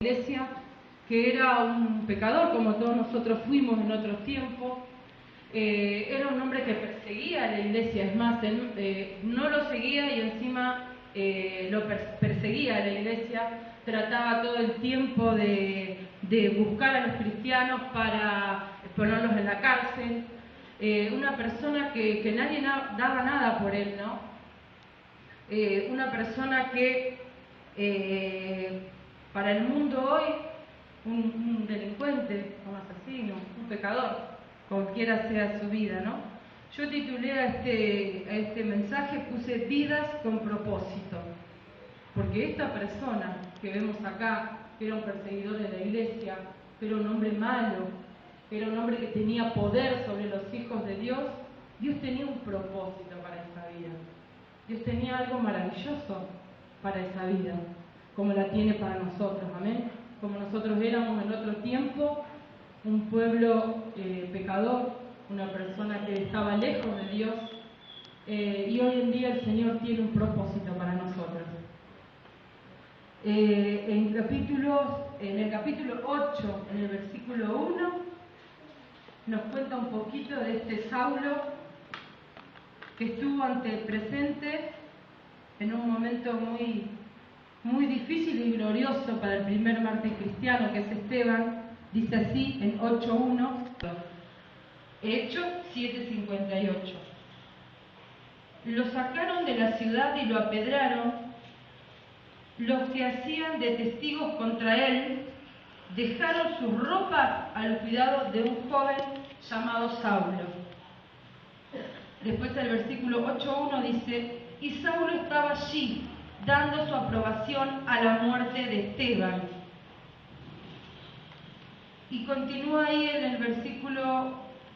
Iglesia, que era un pecador como todos nosotros fuimos en otros tiempos. Era un hombre que perseguía a la iglesia, es más, él no lo seguía y encima lo perseguía a la iglesia, trataba todo el tiempo de buscar a los cristianos para ponerlos en la cárcel. Una persona que nadie daba nada por él, ¿no? Una persona que para el mundo hoy, un delincuente, un asesino, un pecador, cualquiera sea su vida, ¿no? Yo titulé a este mensaje, puse vidas con propósito, porque esta persona que vemos acá, que era un perseguidor de la iglesia, que era un hombre malo, que era un hombre que tenía poder sobre los hijos de Dios, Dios tenía un propósito para esa vida. Dios tenía algo maravilloso para esa vida, como la tiene para nosotros, amén. Como nosotros éramos en otro tiempo, un pueblo pecador, una persona que estaba lejos de Dios, y hoy en día el Señor tiene un propósito para nosotros. En el capítulo 8, en el versículo 1, nos cuenta un poquito de este Saulo que estuvo presente en un momento muy difícil y glorioso para el primer mártir cristiano, que es Esteban. Dice así en 8.1, Hechos 7.58. Lo sacaron de la ciudad y lo apedraron. Los que hacían de testigos contra él dejaron sus ropas al cuidado de un joven llamado Saulo. Después el versículo 8.1 dice: y Saulo estaba allí, dando su aprobación a la muerte de Esteban. Y continúa ahí en el versículo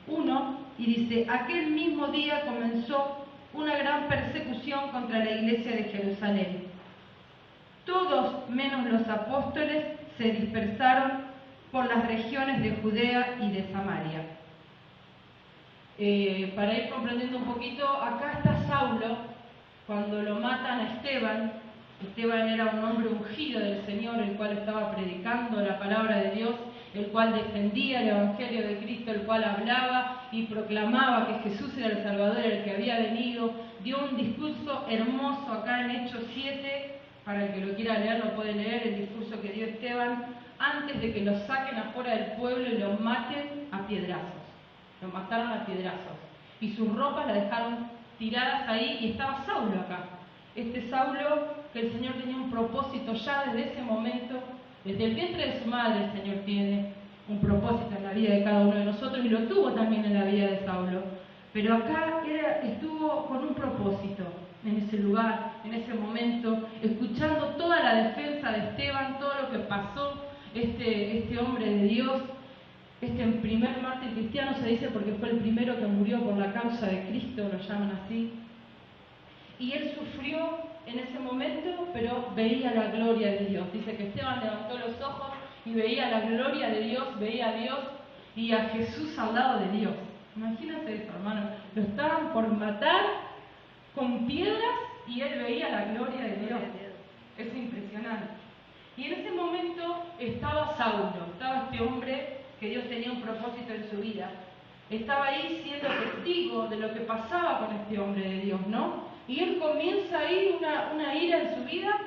1 y dice: aquel mismo día comenzó una gran persecución contra la iglesia de Jerusalén. Todos, menos los apóstoles, se dispersaron por las regiones de Judea y de Samaria. Para ir comprendiendo un poquito, acá está Saulo, cuando lo matan a Esteban. Esteban era un hombre ungido del Señor, el cual estaba predicando la palabra de Dios, el cual defendía el Evangelio de Cristo, el cual hablaba y proclamaba que Jesús era el Salvador, el que había venido. Dio un discurso hermoso acá en Hechos 7, para el que lo quiera leer, lo puede leer, el discurso que dio Esteban, antes de que lo saquen afuera del pueblo y lo maten a piedrazos. Lo mataron a piedrazos. Y sus ropas las dejaron tiradas ahí, y estaba Saulo acá. Este Saulo, que el Señor tenía un propósito ya desde ese momento, desde el vientre de su madre. El Señor tiene un propósito en la vida de cada uno de nosotros, y lo tuvo también en la vida de Saulo. Pero acá estuvo con un propósito, en ese lugar, en ese momento, escuchando toda la defensa de Esteban, todo lo que pasó este hombre de Dios. Primer mártir cristiano se dice porque fue el primero que murió por la causa de Cristo, lo llaman así. Y él sufrió en ese momento, pero veía la gloria de Dios. Dice que Esteban levantó los ojos y veía la gloria de Dios, veía a Dios y a Jesús al lado de Dios. Imagínate eso, hermano. Lo estaban por matar con piedras y él veía la gloria de Dios. Es impresionante. Y en ese momento estaba Saulo, estaba este hombre que Dios tenía un propósito en su vida. Estaba ahí siendo testigo de lo que pasaba con este hombre de Dios, ¿no? Y él comienza ahí una ira en su vida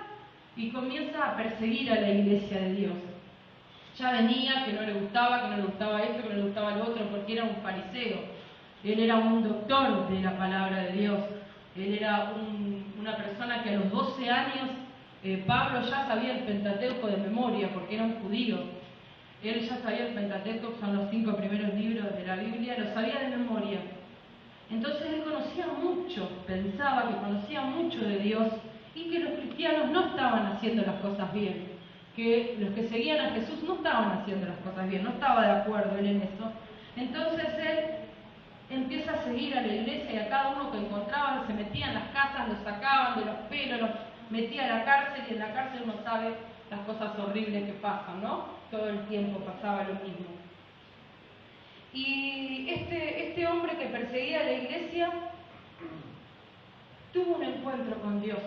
y comienza a perseguir a la iglesia de Dios. Ya venía que no le gustaba esto, que no le gustaba lo otro, porque era un fariseo. Él era un doctor de la palabra de Dios. Él era una persona que a los 12 años, Pablo ya sabía el Pentateuco de memoria, porque era un judío. Él ya sabía el Pentateuco, que son los 5 primeros libros de la Biblia, lo sabía de memoria. Entonces él conocía mucho, pensaba que conocía mucho de Dios, y que los cristianos no estaban haciendo las cosas bien, que los que seguían a Jesús no estaban haciendo las cosas bien, no estaba de acuerdo él en eso. Entonces él empieza a seguir a la iglesia, y a cada uno que encontraba se metía en las casas, lo sacaban de los pelos, los metía a la cárcel, y en la cárcel uno sabe las cosas horribles que pasan, ¿no? Todo el tiempo pasaba lo mismo. Y este hombre que perseguía a la iglesia tuvo un encuentro con Dios.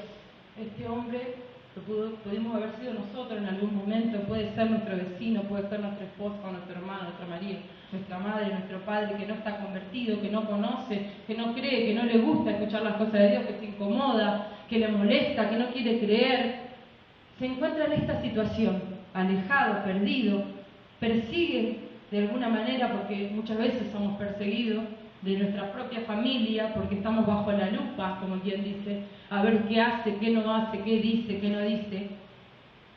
Este hombre que pudimos haber sido nosotros en algún momento, puede ser nuestro vecino, puede ser nuestro esposo, nuestro hermano, nuestro marido, nuestra madre, nuestro padre, que no está convertido, que no conoce, que no cree, que no le gusta escuchar las cosas de Dios, que se incomoda, que le molesta, que no quiere creer. Se encuentra en esta situación, alejado, perdido, persigue de alguna manera, porque muchas veces somos perseguidos de nuestra propia familia, porque estamos bajo la lupa, como quien dice, a ver qué hace, qué no hace, qué dice, qué no dice.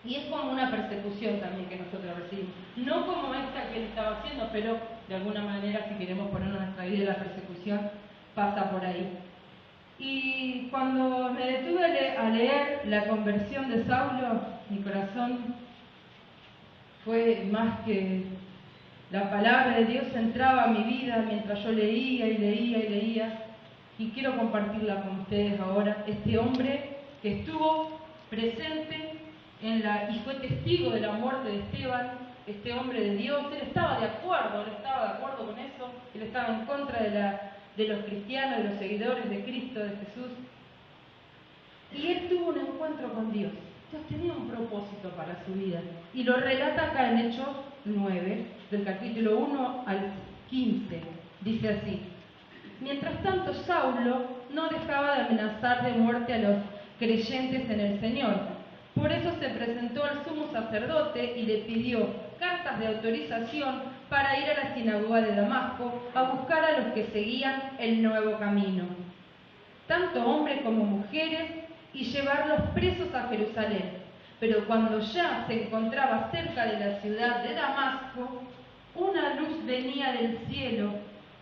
Y es como una persecución también que nosotros recibimos. No como esta que él estaba haciendo, pero de alguna manera, si queremos poner nuestra vida, la persecución pasa por ahí. Y cuando me detuve a leer la conversión de Saulo, mi corazón fue más que la palabra de Dios entraba a mi vida mientras yo leía y leía y leía. Y quiero compartirla con ustedes ahora. Este hombre que estuvo presente y fue testigo de la muerte de Esteban, este hombre de Dios, él estaba de acuerdo con eso, él estaba en contra de los cristianos, de los seguidores de Cristo, de Jesús. Y él tuvo un encuentro con Dios. Dios tenía un propósito para su vida. Y lo relata acá en Hechos 9, del capítulo 1 al 15. Dice así: Mientras tanto, Saulo no dejaba de amenazar de muerte a los creyentes en el Señor. Por eso se presentó al sumo sacerdote y le pidió cartas de autorización para ir a la sinagoga de Damasco a buscar a los que seguían el nuevo camino, tanto hombres como mujeres, y llevarlos presos a Jerusalén. Pero cuando ya se encontraba cerca de la ciudad de Damasco, una luz venía del cielo,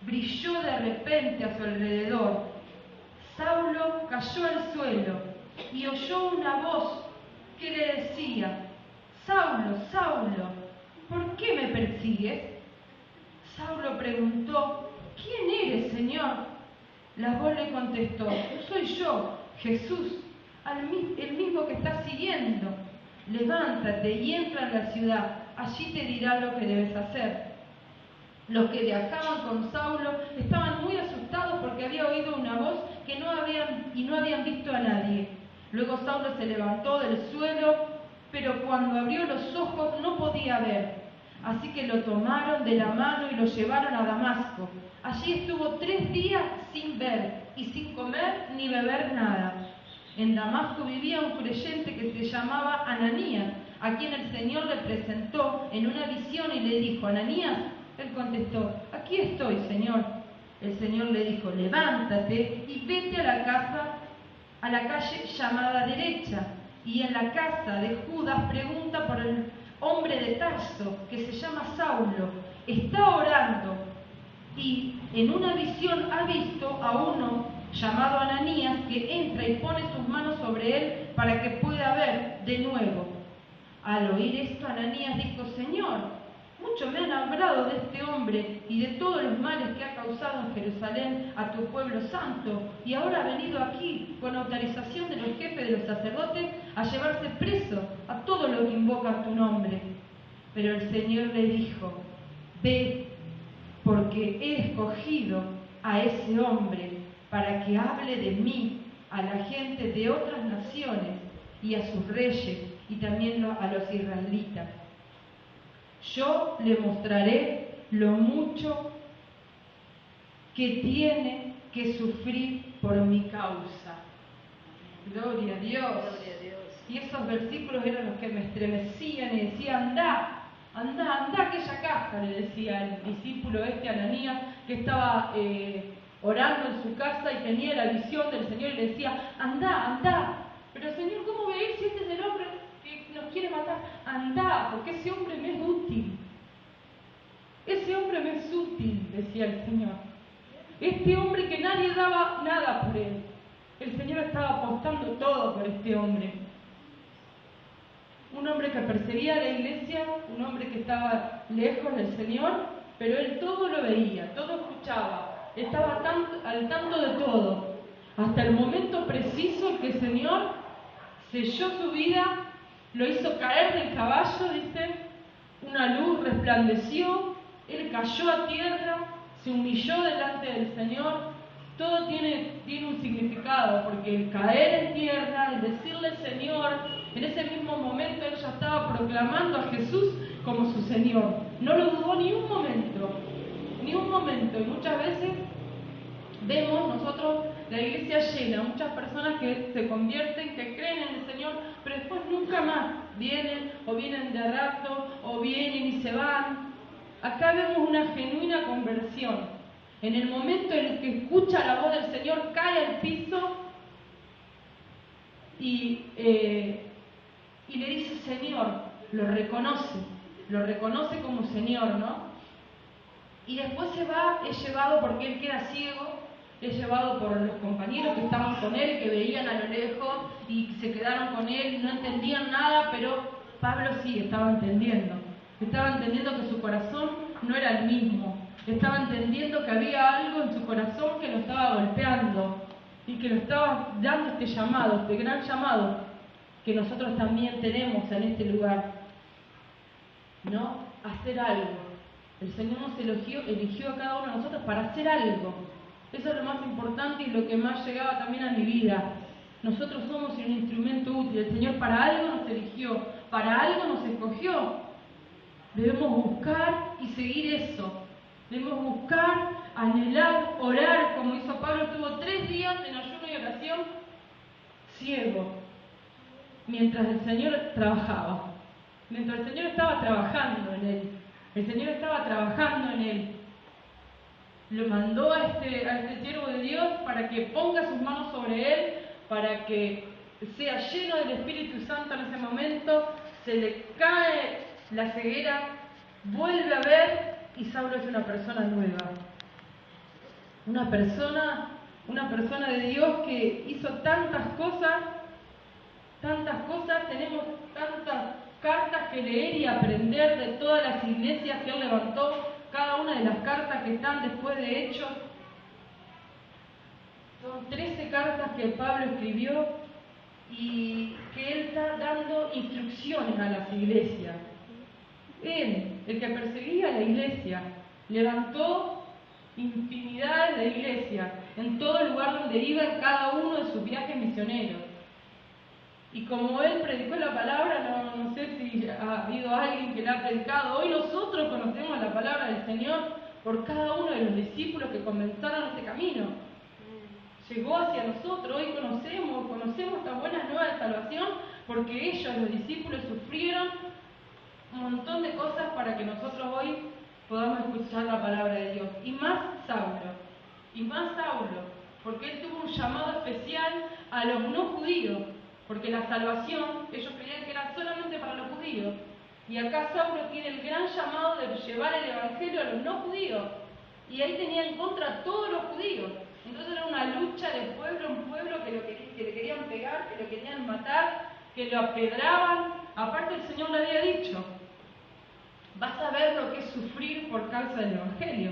brilló de repente a su alrededor. Saulo cayó al suelo y oyó una voz que le decía: Saulo, Saulo, ¿por qué me persigues? Saulo preguntó: ¿Quién eres, Señor? La voz le contestó: Soy yo, Jesús, el mismo que estás siguiendo. Levántate y entra en la ciudad, allí te dirá lo que debes hacer. Los que viajaban con Saulo estaban muy asustados porque había oído una voz que no habían visto a nadie. Luego Saulo se levantó del suelo, pero cuando abrió los ojos no podía ver. Así que lo tomaron de la mano y lo llevaron a Damasco. Allí estuvo 3 días sin ver y sin comer ni beber nada. En Damasco vivía un creyente que se llamaba Ananías, a quien el Señor le presentó en una visión y le dijo: Ananías. Él contestó: Aquí estoy, Señor. El Señor le dijo: Levántate y vete a la calle llamada Derecha, y en la casa de Judas pregunta por el hombre de Tarso, que se llama Saulo. Está orando, y en una visión ha visto a uno llamado Ananías que entra y pone sus manos sobre él para que pueda ver de nuevo. Al oír esto, Ananías dijo: Señor, mucho me han hablado de este hombre y de todos los males que ha causado en Jerusalén a tu pueblo santo, y ahora ha venido aquí con autorización de los jefes de los sacerdotes a llevarse preso a todos los que invocan tu nombre. Pero el Señor le dijo: Ve, porque he escogido a ese hombre para que hable de mí a la gente de otras naciones y a sus reyes y también a los israelitas. Yo le mostraré lo mucho que tiene que sufrir por mi causa. Gloria a Dios. Gloria a Dios. Y esos versículos eran los que me estremecían y decían: anda a aquella casa, le decía el discípulo Ananías, que estaba orando en su casa y tenía la visión del Señor, y le decía: anda. Pero Señor, ¿cómo voy a ir si este es el hombre que nos quiere matar? Anda, porque ese hombre me es útil. Ese hombre me es útil, decía el Señor. Este hombre que nadie daba nada por él. El Señor estaba apostando todo por este hombre. Un hombre que perseguía a la iglesia, un hombre que estaba lejos del Señor, pero él todo lo veía, todo escuchaba, estaba al tanto de todo, hasta el momento preciso en que el Señor selló su vida, lo hizo caer del caballo, dice, una luz resplandeció, él cayó a tierra, se humilló delante del Señor. Todo tiene un significado, porque el caer en tierra, el decirle al Señor: En ese mismo momento él ya estaba proclamando a Jesús como su Señor. No lo dudó ni un momento, ni un momento. Y muchas veces vemos nosotros la iglesia llena, muchas personas que se convierten, que creen en el Señor, pero después nunca más vienen, o vienen de rato, o vienen y se van. Acá vemos una genuina conversión. En el momento en el que escucha la voz del Señor, cae al piso y le dice Señor, lo reconoce como Señor, ¿no? Y después se va, es llevado porque él queda ciego, es llevado por los compañeros que estaban con él, que veían a lo lejos y se quedaron con él y no entendían nada, pero Pablo sí estaba entendiendo que su corazón no era el mismo, estaba entendiendo que había algo en su corazón que lo estaba golpeando y que lo estaba dando este llamado, este gran llamado que nosotros también tenemos en este lugar, ¿no? Hacer algo. El Señor nos eligió a cada uno de nosotros para hacer algo. Eso es lo más importante y lo que más llegaba también a mi vida. Nosotros somos un instrumento útil. El Señor para algo nos eligió, para algo nos escogió. Debemos buscar y seguir eso. Debemos buscar, anhelar, orar, como hizo Pablo. Estuvo 3 días en ayuno y oración ciego, mientras el Señor trabajaba. Mientras el Señor estaba trabajando en él. El Señor estaba trabajando en él. Lo mandó a este siervo de Dios para que ponga sus manos sobre él, para que sea lleno del Espíritu Santo en ese momento. Se le cae la ceguera, vuelve a ver y Saulo es una persona nueva. Una persona de Dios que hizo tantas cosas, tenemos tantas cartas que leer y aprender de todas las iglesias que él levantó, cada una de las cartas que están después de Hechos. Son 13 cartas que Pablo escribió y que él está dando instrucciones a las iglesias. Él, el que perseguía a la iglesia, levantó infinidades de iglesias en todo el lugar donde iba en cada uno de sus viajes misioneros. Y como él predicó la palabra, no sé si ha habido alguien que la ha predicado. Hoy nosotros conocemos la palabra del Señor por cada uno de los discípulos que comenzaron este camino. Llegó hacia nosotros, hoy conocemos esta buena nueva de salvación porque ellos, los discípulos, sufrieron un montón de cosas para que nosotros hoy podamos escuchar la palabra de Dios. Y más Saulo, porque él tuvo un llamado especial a los no judíos. Porque la salvación, ellos creían que era solamente para los judíos. Y acá Saulo tiene el gran llamado de llevar el evangelio a los no judíos. Y ahí tenía en contra a todos los judíos. Entonces era una lucha de pueblo en pueblo que le querían pegar, que lo querían matar, que lo apedraban. Aparte el Señor le había dicho, vas a ver lo que es sufrir por causa del evangelio.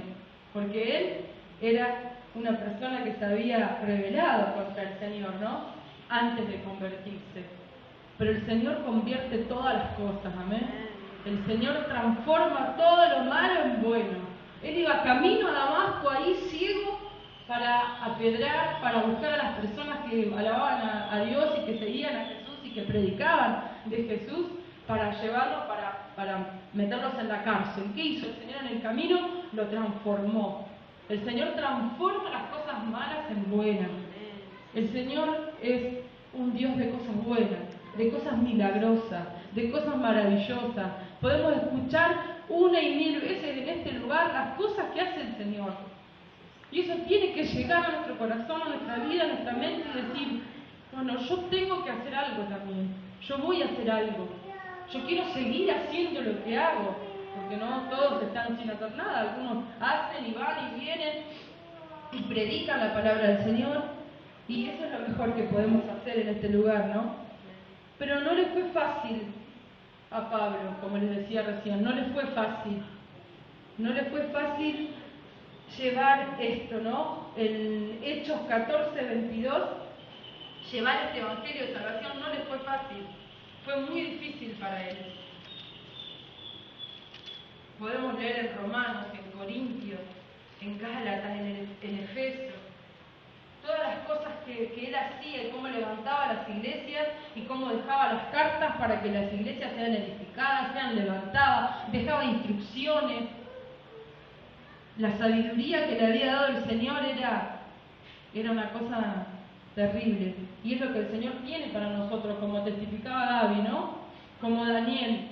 Porque él era una persona que se había rebelado contra el Señor, ¿no? Antes de convertirse. Pero el Señor convierte todas las cosas, amén. El Señor transforma todo lo malo en bueno. Él iba camino a Damasco, ahí ciego, para apedrar, para buscar a las personas que alababan a Dios y que seguían a Jesús y que predicaban de Jesús, para llevarlos, para meterlos en la cárcel. ¿Qué hizo el Señor en el camino? Lo transformó. El Señor transforma las cosas malas en buenas. El Señor es un Dios de cosas buenas, de cosas milagrosas, de cosas maravillosas. Podemos escuchar una y mil veces en este lugar las cosas que hace el Señor. Y eso tiene que llegar a nuestro corazón, a nuestra vida, a nuestra mente y decir, bueno, yo tengo que hacer algo también. Yo voy a hacer algo. Yo quiero seguir haciendo lo que hago, porque no todos están sin hacer nada. Algunos hacen y van y vienen y predican la palabra del Señor. Y eso es lo mejor que podemos hacer en este lugar, ¿no? Pero no le fue fácil a Pablo, como les decía recién, no le fue fácil. No le fue fácil llevar esto, ¿no? En Hechos 14, 22, llevar este evangelio de salvación no le fue fácil. Fue muy difícil para él. Podemos leer en Romanos, en Corintios, en Gálatas, en Efesios. Todas las cosas que él hacía y cómo levantaba las iglesias y cómo dejaba las cartas para que las iglesias sean edificadas, sean levantadas, dejaba instrucciones. La sabiduría que le había dado el Señor era una cosa terrible. Y es lo que el Señor tiene para nosotros, como testificaba Gaby, ¿no? Como Daniel.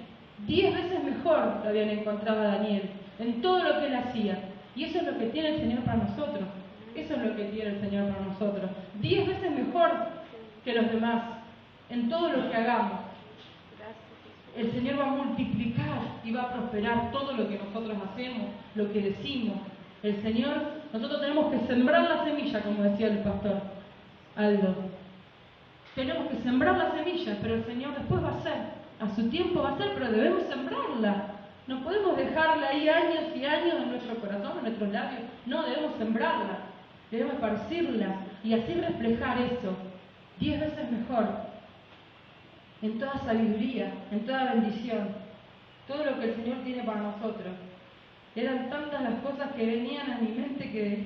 10 veces mejor lo habían encontrado a Daniel en todo lo que él hacía. Y eso es lo que tiene el Señor para nosotros. Eso es lo que tiene el Señor para nosotros. 10 veces mejor que los demás en todo lo que hagamos. El Señor va a multiplicar y va a prosperar todo lo que nosotros hacemos, lo que decimos. El Señor, nosotros tenemos que sembrar la semilla, como decía el pastor Aldo. Tenemos que sembrar la semilla, pero el Señor después va a hacer. A su tiempo va a hacer, pero debemos sembrarla. No podemos dejarla ahí años y años en nuestro corazón, en nuestros labios. No, debemos sembrarla, debemos esparcirla y así reflejar eso 10 veces mejor, en toda sabiduría, en toda bendición, todo lo que el Señor tiene para nosotros. Eran tantas las cosas que venían a mi mente que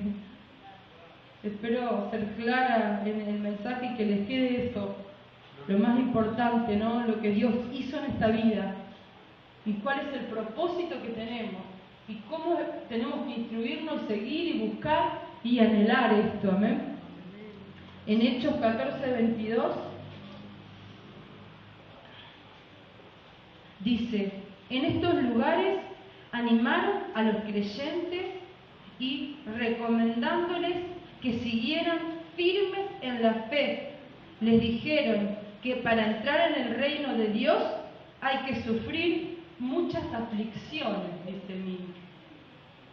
espero ser clara en el mensaje y que les quede eso, lo más importante, ¿no? Lo que Dios hizo en esta vida y cuál es el propósito que tenemos y cómo tenemos que instruirnos, seguir y buscar y anhelar esto, amén. En Hechos 14:22 dice: en estos lugares animaron a los creyentes y recomendándoles que siguieran firmes en la fe, les dijeron que para entrar en el reino de Dios hay que sufrir muchas aflicciones, dice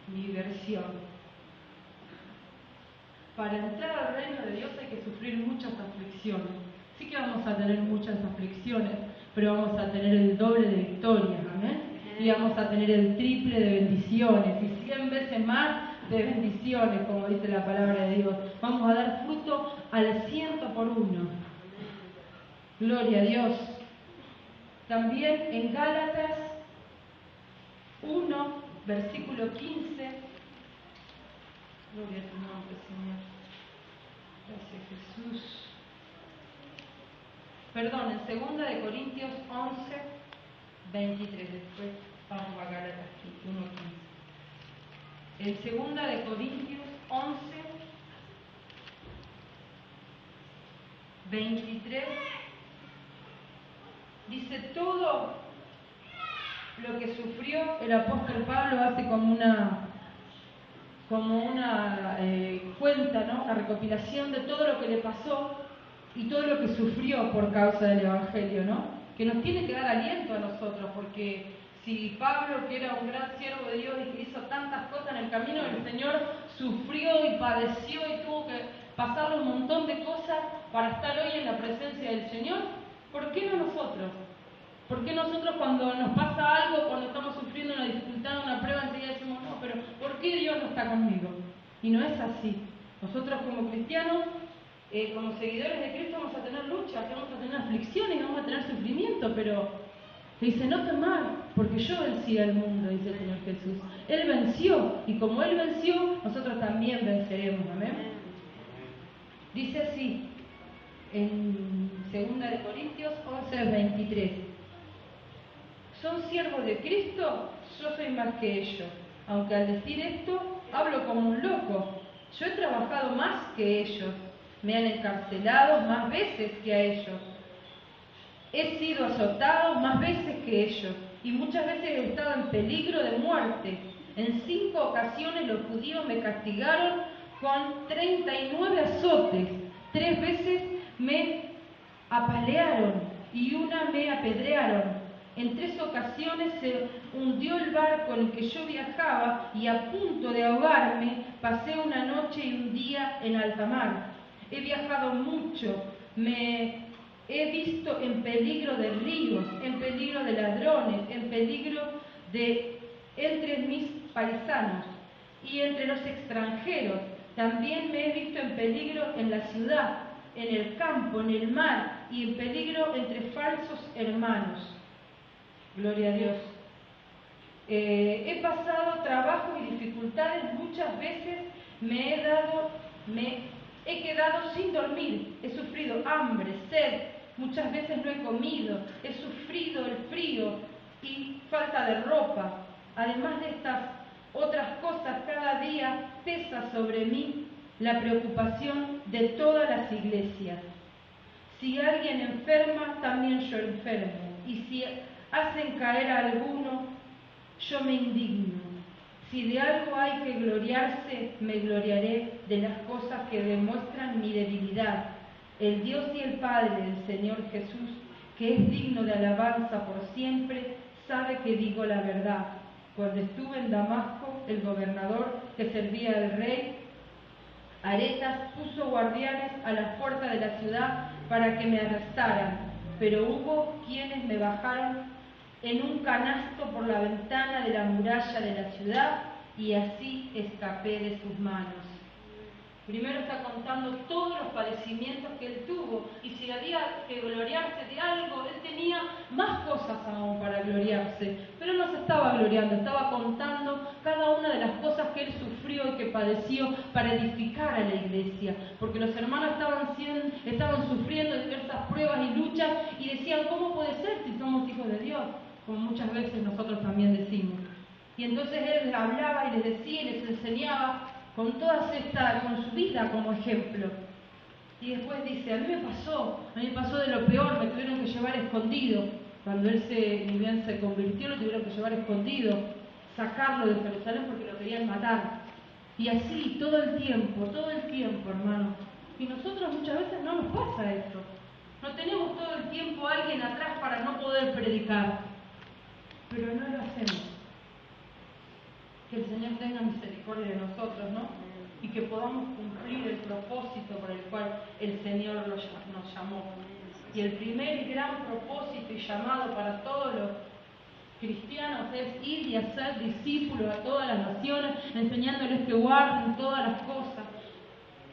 mi versión. Para entrar al reino de Dios hay que sufrir muchas aflicciones. Sí que vamos a tener muchas aflicciones, pero vamos a tener el doble de victorias, ¿amén? Y vamos a tener el triple de bendiciones y 100 veces más de bendiciones, como dice la palabra de Dios. Vamos a dar fruto al 100%. Gloria a Dios. También en Gálatas 1, versículo 15. Gloria a tu nombre, Señor. Gracias, Jesús. Perdón, en 2 de Corintios 11, 23. Después vamos a Gálatas 1, 15. En 2 de Corintios 11, 23, dice: todo lo que sufrió el apóstol Pablo hace como una cuenta, ¿no? Una recopilación de todo lo que le pasó y todo lo que sufrió por causa del Evangelio, ¿no? Que nos tiene que dar aliento a nosotros, porque si Pablo, que era un gran siervo de Dios y que hizo tantas cosas en el camino del Señor, sufrió y padeció y tuvo que pasar un montón de cosas para estar hoy en la presencia del Señor, ¿por qué no nosotros? ¿Por qué nosotros cuando nos pasa algo, cuando estamos sufriendo una dificultad, una prueba, enseguida decimos, no, pero ¿por qué Dios no está conmigo? Y no es así. Nosotros como cristianos, como seguidores de Cristo, vamos a tener luchas, vamos a tener aflicciones, vamos a tener sufrimiento, pero dice: no temas, porque yo vencí al mundo, dice el Señor Jesús. Él venció, y como Él venció, nosotros también venceremos, amén. Dice así, en 2 de Corintios 11, 23. ¿Son siervos de Cristo? Yo soy más que ellos. Aunque al decir esto, hablo como un loco. Yo he trabajado más que ellos. Me han encarcelado más veces que a ellos. He sido azotado más veces que ellos. Y muchas veces he estado en peligro de muerte. En 5 ocasiones los judíos me castigaron con 39 azotes. 3 veces me apalearon y una me apedrearon. En 3 ocasiones se hundió el barco en el que yo viajaba y a punto de ahogarme pasé una noche y un día en alta mar. He viajado mucho, me he visto en peligro de ríos, en peligro de ladrones, en peligro de entre mis paisanos y entre los extranjeros. También me he visto en peligro en la ciudad, en el campo, en el mar y en peligro entre falsos hermanos. Gloria a Dios. He pasado trabajo y dificultades muchas veces, he he quedado sin dormir, he sufrido hambre, sed, muchas veces no he comido, he sufrido el frío y falta de ropa. Además de estas otras cosas, cada día pesa sobre mí la preocupación de todas las iglesias. Si alguien enferma, también yo enfermo, y si hacen caer a alguno, yo me indigno. Si de algo hay que gloriarse, me gloriaré de las cosas que demuestran mi debilidad. El Dios y el Padre del Señor Jesús, que es digno de alabanza por siempre, sabe que digo la verdad. Cuando estuve en Damasco, el gobernador que servía al rey Aretas puso guardianes a las puertas de la ciudad para que me arrestaran, pero hubo quienes me bajaron en un canasto por la ventana de la muralla de la ciudad y así escapé de sus manos. Primero está contando todos los padecimientos que él tuvo, y si había que gloriarse de algo, él tenía más cosas aún para gloriarse, pero no se estaba gloriando, estaba contando cada una de las cosas que él sufrió y que padeció para edificar a la iglesia, porque los hermanos estaban sufriendo diversas pruebas y luchas y decían, ¿cómo puede ser si somos hijos de Dios? Como muchas veces nosotros también decimos. Y entonces él les hablaba y les decía y les enseñaba con su vida como ejemplo. Y después dice, a mí me pasó de lo peor, me tuvieron que llevar escondido. Cuando él ni bien se convirtió, lo tuvieron que llevar escondido, sacarlo de Jerusalén porque lo querían matar. Y así todo el tiempo, hermano. Y nosotros muchas veces no nos pasa esto. No tenemos todo el tiempo a alguien atrás para no poder predicar. Pero no lo hacemos. Que el Señor tenga misericordia de nosotros, ¿no? Y que podamos cumplir el propósito por el cual el Señor nos llamó. Y el primer gran propósito y llamado para todos los cristianos es ir y hacer discípulos a todas las naciones, enseñándoles que guarden todas las cosas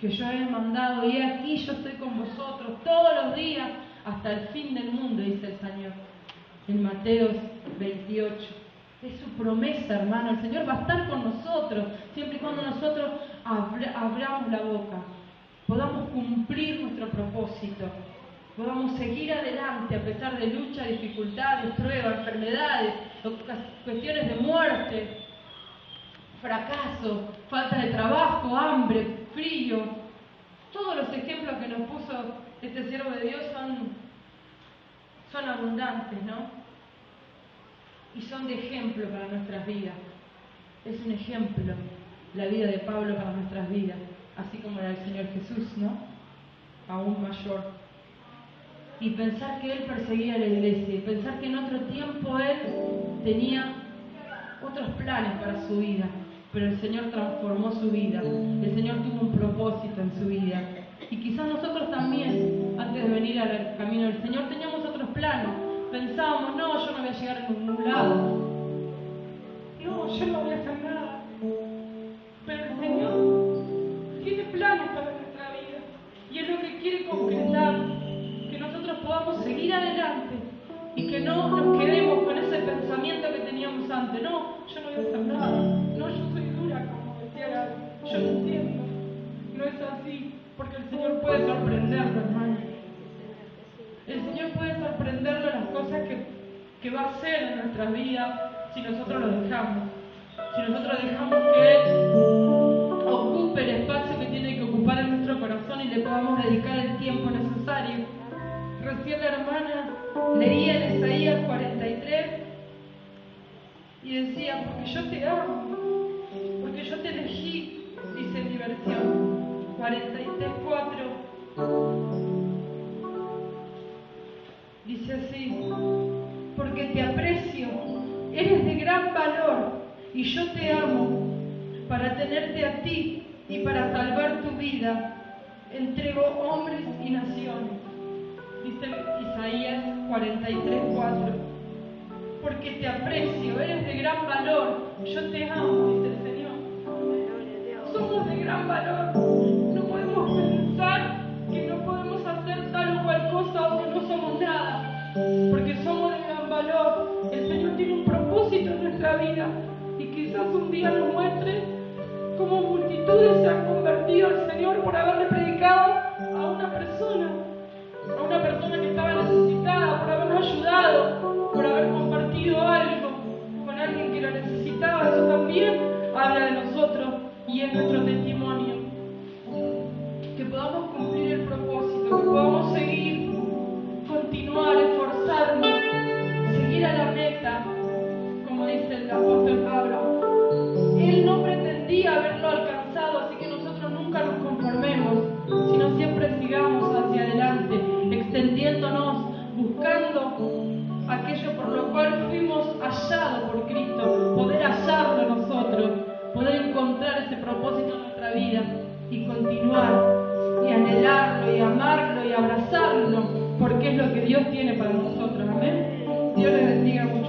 que yo he mandado. Y aquí yo estoy con vosotros todos los días hasta el fin del mundo, dice el Señor. En Mateo 28. Es su promesa, hermano. El Señor va a estar con nosotros, siempre y cuando nosotros abramos la boca, podamos cumplir nuestro propósito, podamos seguir adelante a pesar de luchas, dificultades, pruebas, enfermedades, cuestiones de muerte, fracaso, falta de trabajo, hambre, frío. Todos los ejemplos que nos puso este siervo de Dios son abundantes, ¿no? Y son de ejemplo para nuestras vidas. Es un ejemplo la vida de Pablo para nuestras vidas, así como la del Señor Jesús, ¿no? Aún mayor. Y pensar que Él perseguía a la iglesia, y pensar que en otro tiempo Él tenía otros planes para su vida, pero el Señor transformó su vida, el Señor tuvo un propósito en su vida. Y quizás nosotros también, antes de venir al camino del Señor, teníamos otros planes. Pensábamos, no, yo no voy a llegar a ningún lado. No, yo no voy a hacer nada. Pero el Señor tiene planes para nuestra vida. Y es lo que quiere concretar, que nosotros podamos seguir adelante y que no nos quedemos con ese pensamiento que teníamos antes. No, yo no voy a hacer nada. No, yo soy dura, como decía Gaby. Yo lo entiendo. No es así, porque el Señor puede sorprenderlo, hermano. El Señor puede sorprenderlo en las cosas que va a hacer en nuestras vidas si nosotros lo dejamos. Si nosotros dejamos que Él ocupe el espacio que tiene que ocupar en nuestro corazón y le podamos dedicar el tiempo necesario. Recién la hermana leía en Isaías 43 y decía, porque yo te amo, porque yo te elegí, dice en mi versión 43:4. Dice así, porque te aprecio, eres de gran valor y yo te amo. Para tenerte a ti y para salvar tu vida, entrego hombres y naciones. Dice Isaías 43:4. Porque te aprecio, eres de gran valor, yo te amo, dice el Señor. Somos de gran valor. No podemos pensar que no podemos hacer tal o cual cosa o que no somos nada, porque somos de gran valor. El Señor tiene un propósito en nuestra vida y quizás un día nos muestre como multitudes se han convertido al Señor por haberle predicado a una persona que estaba necesitada, por haberlo ayudado, por haber compartido algo con alguien que lo necesitaba. Eso también habla de nosotros y es nuestro testimonio. Que podamos cumplir el propósito, que podamos seguir, continuar, esforzarnos, seguir a la meta, como dice el apóstol Pablo. Él no pretendía haberlo alcanzado, así que nosotros nunca nos conformemos, sino siempre sigamos hacia adelante, extendiéndonos, buscando aquello por lo cual fuimos hallados por Cristo, poder hallarlo nosotros, poder encontrar ese propósito en nuestra vida y continuar y anhelarlo y amarlo y abrazarlo, porque es lo que Dios tiene para nosotros. Amén. Dios les bendiga mucho.